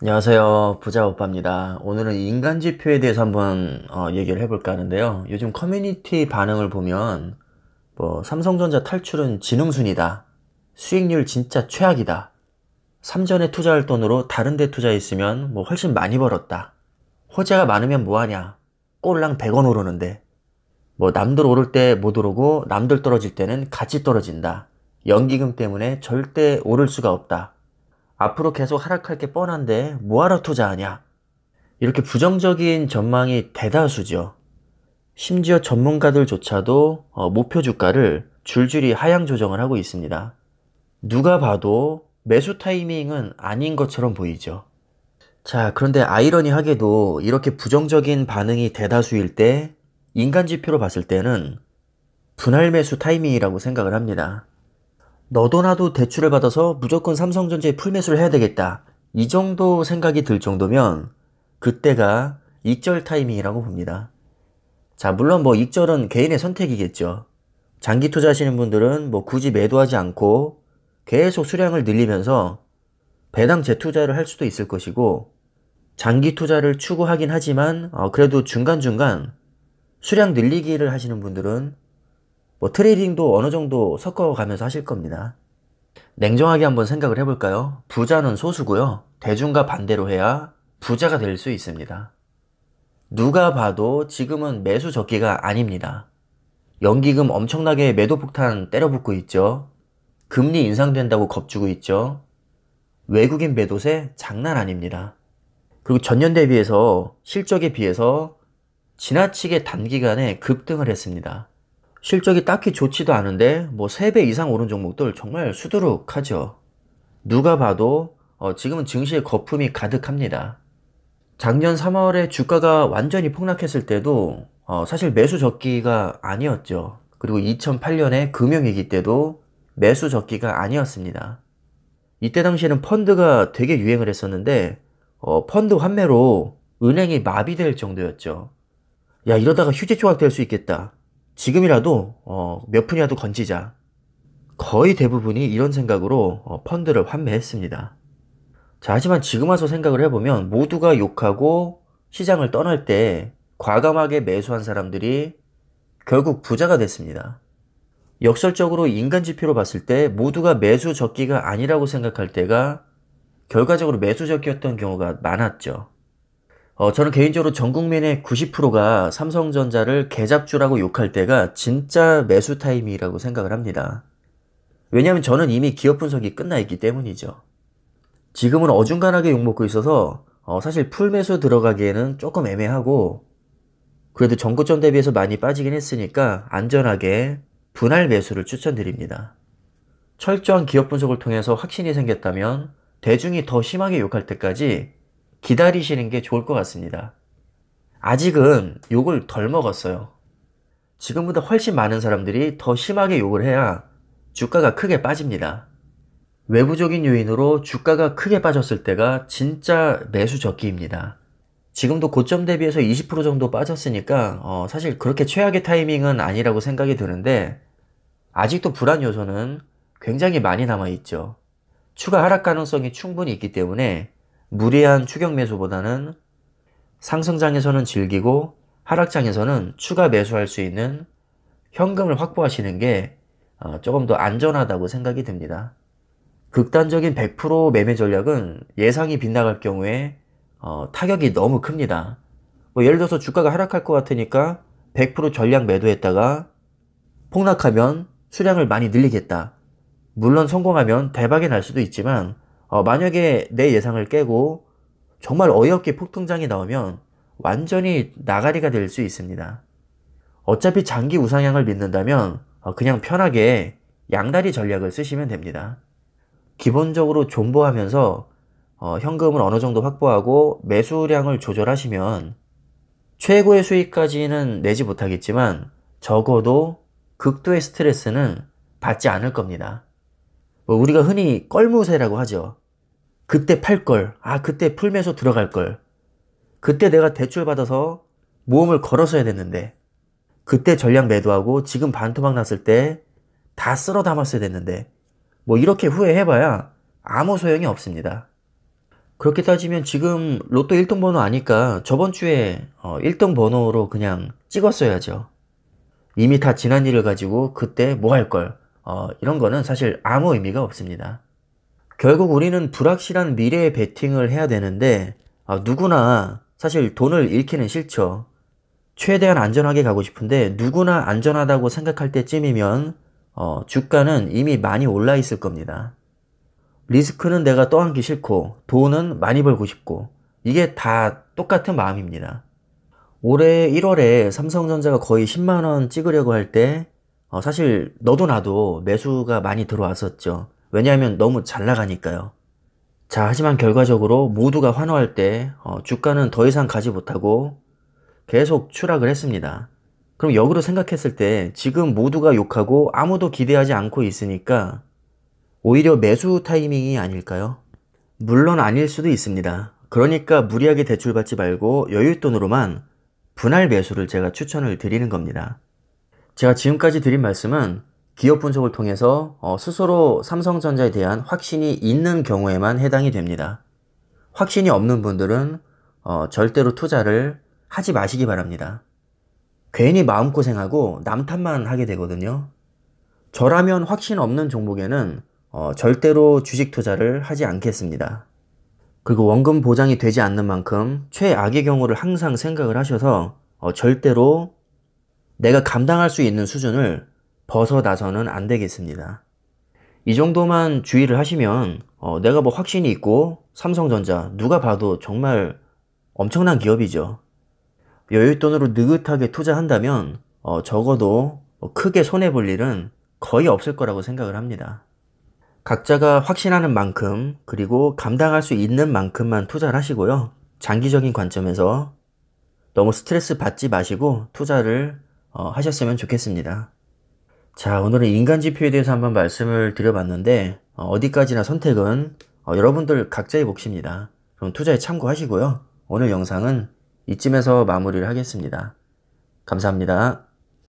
안녕하세요. 부자오빠입니다. 오늘은 인간지표에 대해서 한번 얘기를 해볼까 하는데요. 요즘 커뮤니티 반응을 보면 삼성전자 탈출은 지능순이다. 수익률 진짜 최악이다. 삼전에 투자할 돈으로 다른 데 투자했으면 훨씬 많이 벌었다. 호재가 많으면 뭐하냐. 꼴랑 100원 오르는데. 남들 오를 때 못 오르고 남들 떨어질 때는 같이 떨어진다. 연기금 때문에 절대 오를 수가 없다. 앞으로 계속 하락할 게 뻔한데 뭐하러 투자하냐? 이렇게 부정적인 전망이 대다수죠. 심지어 전문가들조차도 목표 주가를 줄줄이 하향 조정을 하고 있습니다. 누가 봐도 매수 타이밍은 아닌 것처럼 보이죠. 자, 그런데 아이러니하게도 이렇게 부정적인 반응이 대다수일 때 인간 지표로 봤을 때는 분할 매수 타이밍이라고 생각을 합니다. 너도 나도 대출을 받아서 무조건 삼성전자에 풀매수를 해야 되겠다. 이 정도 생각이 들 정도면 그때가 익절 타이밍이라고 봅니다. 자, 물론 익절은 개인의 선택이겠죠. 장기 투자하시는 분들은 굳이 매도하지 않고 계속 수량을 늘리면서 배당 재투자를 할 수도 있을 것이고, 장기 투자를 추구하긴 하지만 그래도 중간중간 수량 늘리기를 하시는 분들은 트레이딩도 어느 정도 섞어가면서 하실 겁니다. 냉정하게 한번 생각을 해볼까요? 부자는 소수고요. 대중과 반대로 해야 부자가 될 수 있습니다. 누가 봐도 지금은 매수 적기가 아닙니다. 연기금 엄청나게 매도 폭탄 때려붓고 있죠. 금리 인상된다고 겁주고 있죠. 외국인 매도세 장난 아닙니다. 그리고 전년 대비해서 실적에 비해서 지나치게 단기간에 급등을 했습니다. 실적이 딱히 좋지도 않은데 3배 이상 오른 종목들 정말 수두룩하죠. 누가 봐도 지금은 증시에 거품이 가득합니다. 작년 3월에 주가가 완전히 폭락했을 때도 사실 매수 적기가 아니었죠. 그리고 2008년에 금융위기 때도 매수 적기가 아니었습니다. 이때 당시에는 펀드가 되게 유행을 했었는데 펀드 환매로 은행이 마비될 정도였죠. 야, 이러다가 휴지 조각 될 수 있겠다. 지금이라도 몇 푼이라도 건지자. 거의 대부분이 이런 생각으로 펀드를 환매했습니다. 자, 하지만 지금 와서 생각을 해보면 모두가 욕하고 시장을 떠날 때 과감하게 매수한 사람들이 결국 부자가 됐습니다. 역설적으로 인간 지표로 봤을 때 모두가 매수 적기가 아니라고 생각할 때가 결과적으로 매수 적기였던 경우가 많았죠. 저는 개인적으로 전 국민의 90%가 삼성전자를 개잡주라고 욕할 때가 진짜 매수 타임이라고 생각을 합니다. 왜냐하면 저는 이미 기업 분석이 끝나 있기 때문이죠. 지금은 어중간하게 욕먹고 있어서 사실 풀매수 들어가기에는 조금 애매하고, 그래도 전고점 대비해서 많이 빠지긴 했으니까 안전하게 분할 매수를 추천드립니다. 철저한 기업 분석을 통해서 확신이 생겼다면 대중이 더 심하게 욕할 때까지 기다리시는 게 좋을 것 같습니다. 아직은 욕을 덜 먹었어요. 지금보다 훨씬 많은 사람들이 더 심하게 욕을 해야 주가가 크게 빠집니다. 외부적인 요인으로 주가가 크게 빠졌을 때가 진짜 매수 적기입니다. 지금도 고점 대비해서 20% 정도 빠졌으니까 사실 그렇게 최악의 타이밍은 아니라고 생각이 드는데, 아직도 불안 요소는 굉장히 많이 남아있죠. 추가 하락 가능성이 충분히 있기 때문에 무리한 추격 매수보다는 상승장에서는 즐기고 하락장에서는 추가 매수할 수 있는 현금을 확보하시는 게 조금 더 안전하다고 생각이 듭니다. 극단적인 100% 매매 전략은 예상이 빗나갈 경우에 타격이 너무 큽니다. 예를 들어서 주가가 하락할 것 같으니까 100% 전량 매도했다가 폭락하면 수량을 많이 늘리겠다. 물론 성공하면 대박이 날 수도 있지만 만약에 내 예상을 깨고 정말 어이없게 폭등장이 나오면 완전히 나가리가 될 수 있습니다. 어차피 장기 우상향을 믿는다면 그냥 편하게 양다리 전략을 쓰시면 됩니다. 기본적으로 존버하면서 현금을 어느 정도 확보하고 매수량을 조절하시면 최고의 수익까지는 내지 못하겠지만 적어도 극도의 스트레스는 받지 않을 겁니다. 우리가 흔히 껄무새라고 하죠. 그때 팔 걸, 그때 풀매수 들어갈 걸, 그때 내가 대출 받아서 모험을 걸었어야 됐는데, 그때 전량 매도하고 지금 반토막 났을 때 다 쓸어 담았어야 됐는데, 이렇게 후회해봐야 아무 소용이 없습니다. 그렇게 따지면 지금 로또 1등 번호 아니까 저번 주에 1등 번호로 그냥 찍었어야죠. 이미 다 지난 일을 가지고 그때 뭐 할 걸. 이런 거는 사실 아무 의미가 없습니다. 결국 우리는 불확실한 미래에 베팅을 해야 되는데 누구나 사실 돈을 잃기는 싫죠. 최대한 안전하게 가고 싶은데 누구나 안전하다고 생각할 때쯤이면 주가는 이미 많이 올라 있을 겁니다. 리스크는 내가 떠안기 싫고 돈은 많이 벌고 싶고 이게 다 똑같은 마음입니다. 올해 1월에 삼성전자가 거의 10만원 찍으려고 할 때 사실 너도 나도 매수가 많이 들어왔었죠. 왜냐하면 너무 잘 나가니까요. 자, 하지만 결과적으로 모두가 환호할 때 주가는 더 이상 가지 못하고 계속 추락을 했습니다. 그럼 역으로 생각했을 때 지금 모두가 욕하고 아무도 기대하지 않고 있으니까 오히려 매수 타이밍이 아닐까요? 물론 아닐 수도 있습니다. 그러니까 무리하게 대출받지 말고 여윳돈으로만 분할 매수를 제가 추천을 드리는 겁니다. 제가 지금까지 드린 말씀은 기업 분석을 통해서 스스로 삼성전자에 대한 확신이 있는 경우에만 해당이 됩니다. 확신이 없는 분들은 절대로 투자를 하지 마시기 바랍니다. 괜히 마음고생하고 남 탓만 하게 되거든요. 저라면 확신 없는 종목에는 절대로 주식 투자를 하지 않겠습니다. 그리고 원금 보장이 되지 않는 만큼 최악의 경우를 항상 생각을 하셔서 절대로 내가 감당할 수 있는 수준을 벗어나서는 안 되겠습니다. 이 정도만 주의를 하시면 내가 뭐 확신이 있고 삼성전자 누가 봐도 정말 엄청난 기업이죠. 여윳돈으로 느긋하게 투자한다면 적어도 크게 손해볼 일은 거의 없을 거라고 생각을 합니다. 각자가 확신하는 만큼 그리고 감당할 수 있는 만큼만 투자를 하시고요. 장기적인 관점에서 너무 스트레스 받지 마시고 투자를 하셨으면 좋겠습니다. 자, 오늘은 인간지표에 대해서 한번 말씀을 드려봤는데 어디까지나 선택은 여러분들 각자의 몫입니다. 그럼 투자에 참고하시고요. 오늘 영상은 이쯤에서 마무리를 하겠습니다. 감사합니다.